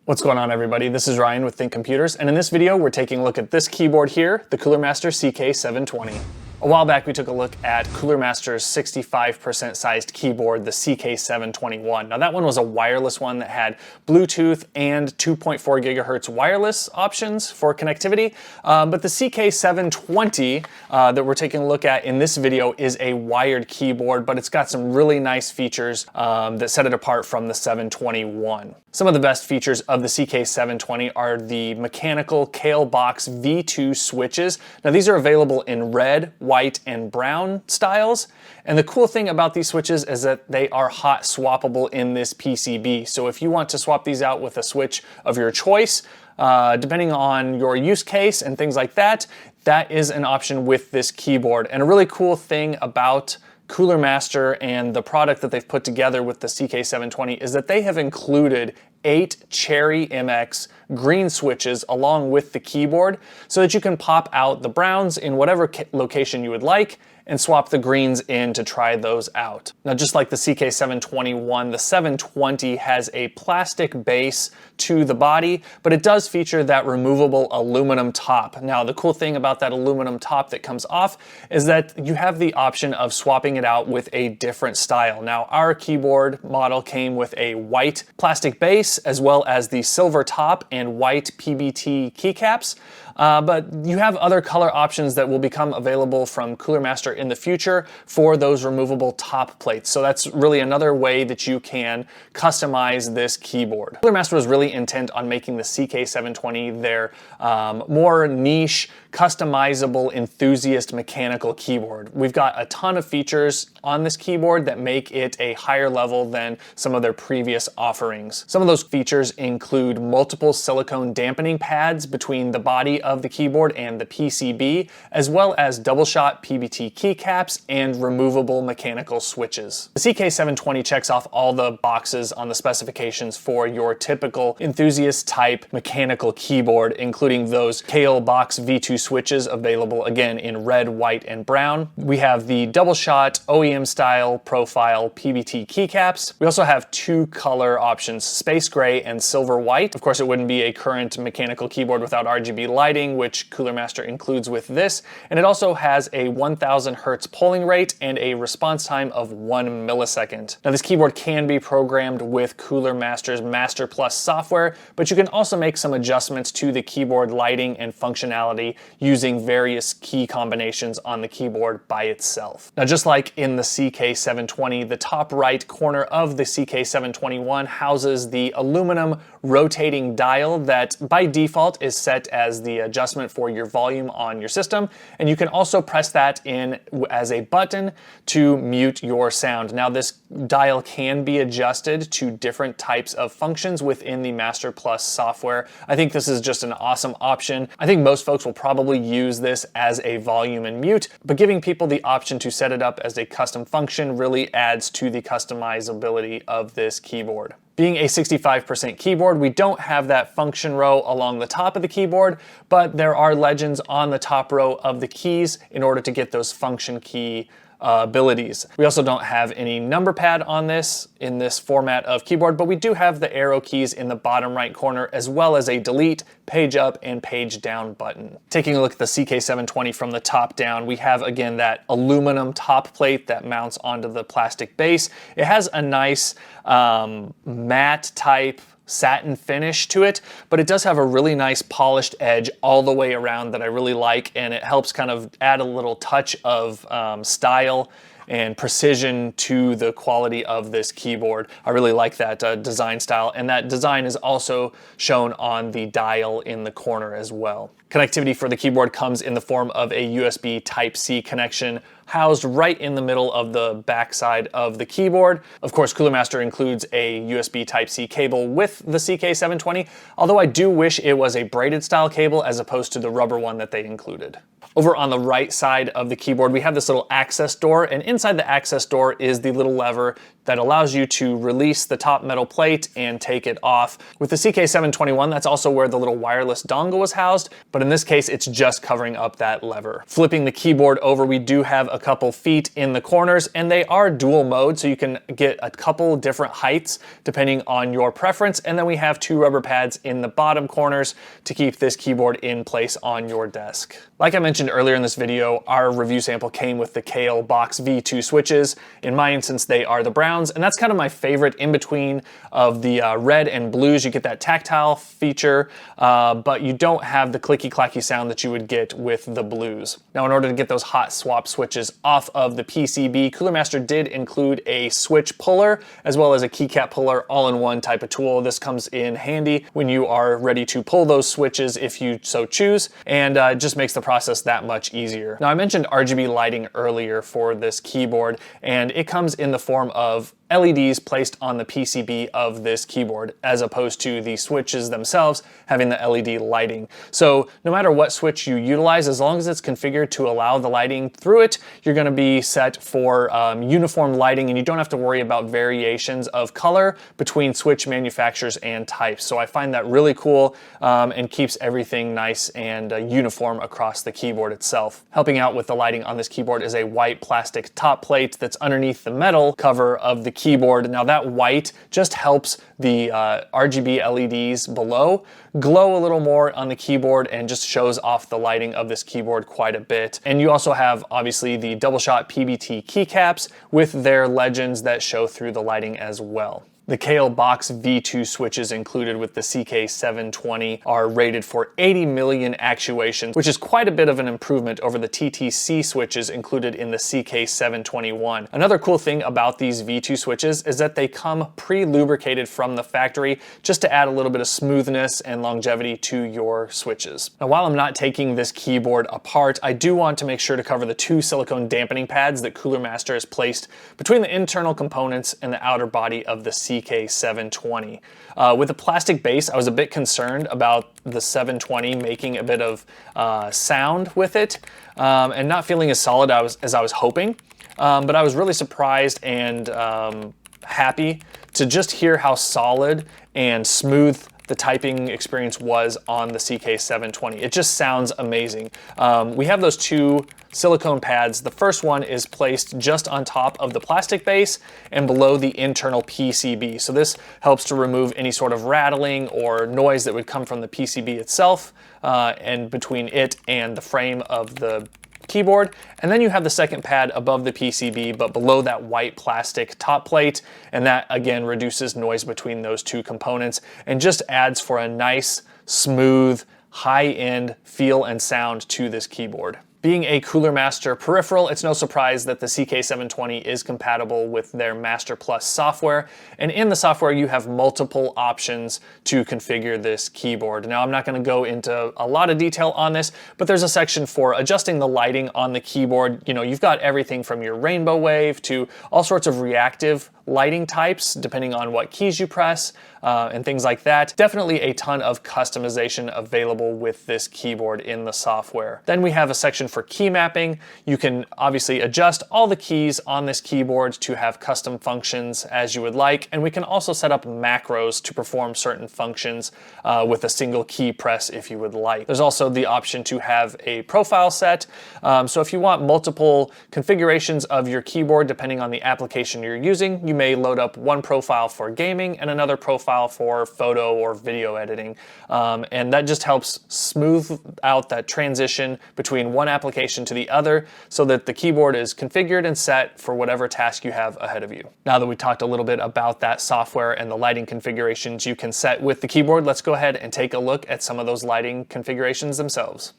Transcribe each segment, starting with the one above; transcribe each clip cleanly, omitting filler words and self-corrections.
What's going on, everybody? This is Ryan with ThinkComputers, and in this video we're taking a look at this keyboard here, the Cooler Master CK720. A while back we took a look at Cooler Master's 65% sized keyboard, the CK721. Now that one was a wireless one that had Bluetooth and 2.4 gigahertz wireless options for connectivity, but the CK720 that we're taking a look at in this video is a wired keyboard, but it's got some really nice features that set it apart from the 721. Some of the best features of the CK720 are the mechanical Kale Box V2 switches. Now these are available in red, white, and brown styles. And the cool thing about these switches is that they are hot swappable in this PCB. So if you want to swap these out with a switch of your choice, depending on your use case and things like that, that is an option with this keyboard. And a really cool thing about Cooler Master and the product that they've put together with the CK720 is that they have included 8 Cherry MX green switches along with the keyboard so that you can pop out the browns in whatever location you would like and swap the greens in to try those out. Now, just like the CK721, the 720 has a plastic base to the body, but it does feature that removable aluminum top. Now, the cool thing about that aluminum top that comes off is that you have the option of swapping it out with a different style. Now, our keyboard model came with a white plastic base as well as the silver top and white PBT keycaps. But you have other color options that will become available from Cooler Master in the future for those removable top plates. So that's really another way that you can customize this keyboard. Cooler Master was really intent on making the CK720 their more niche, customizable, enthusiast mechanical keyboard. We've got a ton of features on this keyboard that make it a higher level than some of their previous offerings. Some of those features include multiple silicone dampening pads between the body of the keyboard and the PCB, as well as double-shot PBT keycaps and removable mechanical switches. The CK720 checks off all the boxes on the specifications for your typical enthusiast type mechanical keyboard, including those Kale Box V2 switches available again in red, white, and brown. We have the double-shot OEM style profile PBT keycaps. We also have 2 color options, space gray and silver white. Of course, it wouldn't be a current mechanical keyboard without RGB lighting, which Cooler Master includes with this. And it also has a 1000 hertz polling rate and a response time of 1 millisecond. Now, this keyboard can be programmed with Cooler Master's Master Plus software, but you can also make some adjustments to the keyboard lighting and functionality using various key combinations on the keyboard by itself. Now, just like in the CK720, the top right corner of the CK721 houses the aluminum rotating dial that by default is set as the adjustment for your volume on your system, and you can also press that in as a button to mute your sound. Now, this dial can be adjusted to different types of functions within the Master Plus software. I think this is just an awesome option. I think most folks will probably use this as a volume and mute, but giving people the option to set it up as a custom function really adds to the customizability of this keyboard. Being a 65% keyboard, we don't have that function row along the top of the keyboard, but there are legends on the top row of the keys in order to get those function key abilities. We also don't have any number pad on this in this format of keyboard, but we do have the arrow keys in the bottom right corner, as well as a delete, page up, and page down button. Taking a look at the CK720 from the top down, we have again that aluminum top plate that mounts onto the plastic base. It has a nice matte type satin finish to it, but it does have a really nice polished edge all the way around that I really like, and it helps kind of add a little touch of style and precision to the quality of this keyboard. I really like that design style, and that design is also shown on the dial in the corner as well. Connectivity for the keyboard comes in the form of a USB Type-C connection housed right in the middle of the backside of the keyboard. Of course, Cooler Master includes a USB Type-C cable with the CK720, although I do wish it was a braided style cable as opposed to the rubber one that they included. Over on the right side of the keyboard, we have this little access door, and inside the access door is the little lever that allows you to release the top metal plate and take it off. With the CK721, that's also where the little wireless dongle was housed, but in this case, it's just covering up that lever. Flipping the keyboard over, we do have a couple feet in the corners, and they are dual mode, so you can get a couple different heights depending on your preference. And then we have 2 rubber pads in the bottom corners to keep this keyboard in place on your desk. Like I mentioned earlier in this video, our review sample came with the Kale Box V2 switches. In my instance, they are the browns, and that's kind of my favorite in between of the red and blues. You get that tactile feature, but you don't have the clicky-clacky sound that you would get with the blues. Now, in order to get those hot swap switches off of the PCB, Cooler Master did include a switch puller as well as a keycap puller all-in-one type of tool. This comes in handy when you are ready to pull those switches if you so choose, and it just makes the process that much easier. Now, I mentioned RGB lighting earlier for this keyboard, and it comes in the form of LEDs placed on the PCB of this keyboard, as opposed to the switches themselves having the LED lighting. So no matter what switch you utilize, as long as it's configured to allow the lighting through it, you're going to be set for uniform lighting, and you don't have to worry about variations of color between switch manufacturers and types. So I find that really cool and keeps everything nice and uniform across the keyboard itself. Helping out with the lighting on this keyboard is a white plastic top plate that's underneath the metal cover of the keyboard. Now that white just helps the RGB LEDs below glow a little more on the keyboard and just shows off the lighting of this keyboard quite a bit. And you also have obviously the double shot PBT keycaps with their legends that show through the lighting as well. The Kale Box V2 switches included with the CK720 are rated for 80 million actuations, which is quite a bit of an improvement over the TTC switches included in the CK721. Another cool thing about these V2 switches is that they come pre-lubricated from the factory just to add a little bit of smoothness and longevity to your switches. Now, while I'm not taking this keyboard apart, I do want to make sure to cover the 2 silicone dampening pads that Cooler Master has placed between the internal components and the outer body of the CK720. With the plastic base, I was a bit concerned about the 720 making a bit of sound with it and not feeling as solid as I was hoping. But I was really surprised and happy to just hear how solid and smooth the typing experience was on the CK720. It just sounds amazing. We have those 2 silicone pads. The first one is placed just on top of the plastic base and below the internal PCB. So this helps to remove any sort of rattling or noise that would come from the PCB itself and between it and the frame of the keyboard. And then you have the second pad above the PCB but below that white plastic top plate, and that again reduces noise between those 2 components and just adds for a nice, smooth, high-end feel and sound to this keyboard. Being a Cooler Master peripheral, it's no surprise that the CK720 is compatible with their Master Plus software, and in the software you have multiple options to configure this keyboard. Now, I'm not going to go into a lot of detail on this, but there's a section for adjusting the lighting on the keyboard. You know, you've got everything from your rainbow wave to all sorts of reactive lighting types depending on what keys you press and things like that. Definitely a ton of customization available with this keyboard in the software. Then we have a section for key mapping. You can obviously adjust all the keys on this keyboard to have custom functions as you would like, and we can also set up macros to perform certain functions with a single key press if you would like. There's also the option to have a profile set, so if you want multiple configurations of your keyboard depending on the application you're using, you may load up one profile for gaming and another profile for photo or video editing. And that just helps smooth out that transition between one application to the other so that the keyboard is configured and set for whatever task you have ahead of you. Now that we talked a little bit about that software and the lighting configurations you can set with the keyboard, let's go ahead and take a look at some of those lighting configurations themselves.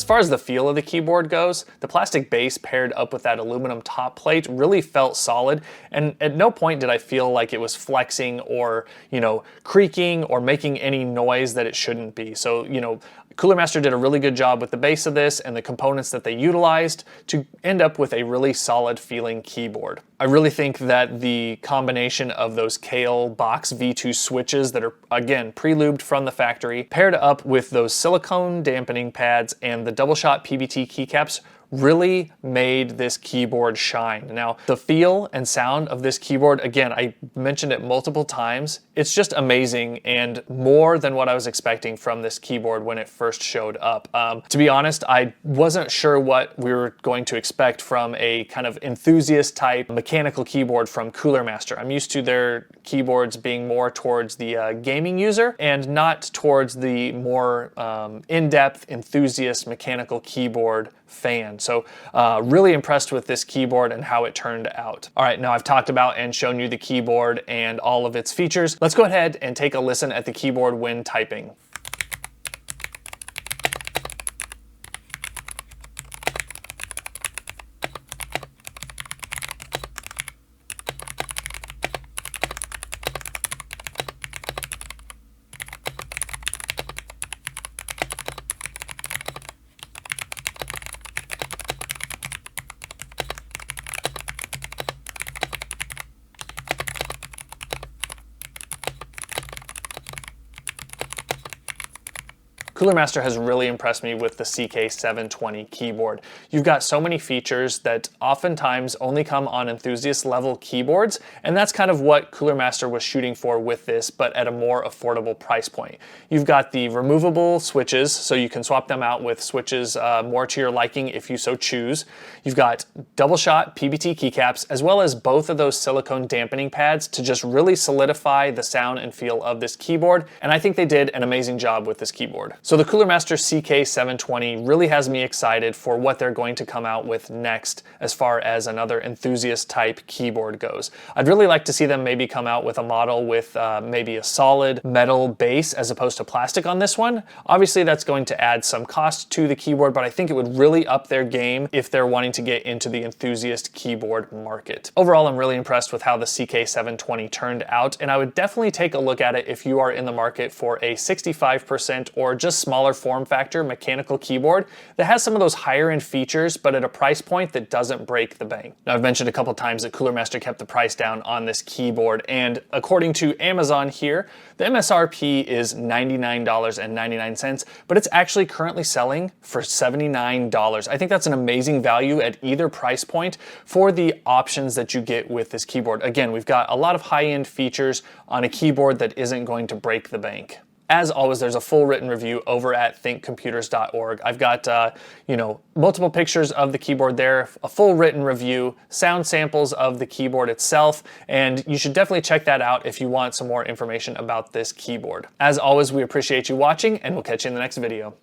far as the feel of the keyboard goes, the plastic base paired up with that aluminum top plate really felt solid, and at no point did I feel like it was flexing or, creaking or making any noise that it shouldn't be. So, Cooler Master did a really good job with the base of this and the components that they utilized to end up with a really solid feeling keyboard. I really think that the combination of those Kale Box V2 switches that are, again, pre-lubed from the factory, paired up with those silicone dampening pads and the double shot PBT keycaps really made this keyboard shine. Now, the feel and sound of this keyboard, again, I mentioned it multiple times, it's just amazing and more than what I was expecting from this keyboard when it first showed up. To be honest, I wasn't sure what we were going to expect from a kind of enthusiast type mechanical keyboard from Cooler Master. I'm used to their keyboards being more towards the gaming user and not towards the more in-depth enthusiast mechanical keyboard fan. So really impressed with this keyboard and how it turned out. All right, now I've talked about and shown you the keyboard and all of its features. Let's go ahead and take a listen at the keyboard when typing. Cooler Master has really impressed me with the CK720 keyboard. You've got so many features that oftentimes only come on enthusiast level keyboards, and that's kind of what Cooler Master was shooting for with this, but at a more affordable price point. You've got the removable switches, so you can swap them out with switches more to your liking if you so choose. You've got double shot PBT keycaps, as well as both of those silicone dampening pads to just really solidify the sound and feel of this keyboard, and I think they did an amazing job with this keyboard. So the Cooler Master CK720 really has me excited for what they're going to come out with next as far as another enthusiast type keyboard goes. I'd really like to see them maybe come out with a model with maybe a solid metal base as opposed to plastic on this one. Obviously that's going to add some cost to the keyboard, but I think it would really up their game if they're wanting to get into the enthusiast keyboard market. Overall, I'm really impressed with how the CK720 turned out, and I would definitely take a look at it if you are in the market for a 65% or just smaller form factor mechanical keyboard that has some of those higher end features but at a price point that doesn't break the bank. Now, I've mentioned a couple times that Cooler Master kept the price down on this keyboard, and according to Amazon here, the MSRP is $99.99, but it's actually currently selling for $79. I think that's an amazing value at either price point for the options that you get with this keyboard. Again, we've got a lot of high-end features on a keyboard that isn't going to break the bank. As always, there's a full written review over at ThinkComputers.org. I've got, multiple pictures of the keyboard there, a full written review, sound samples of the keyboard itself, and you should definitely check that out if you want some more information about this keyboard. As always, we appreciate you watching, and we'll catch you in the next video.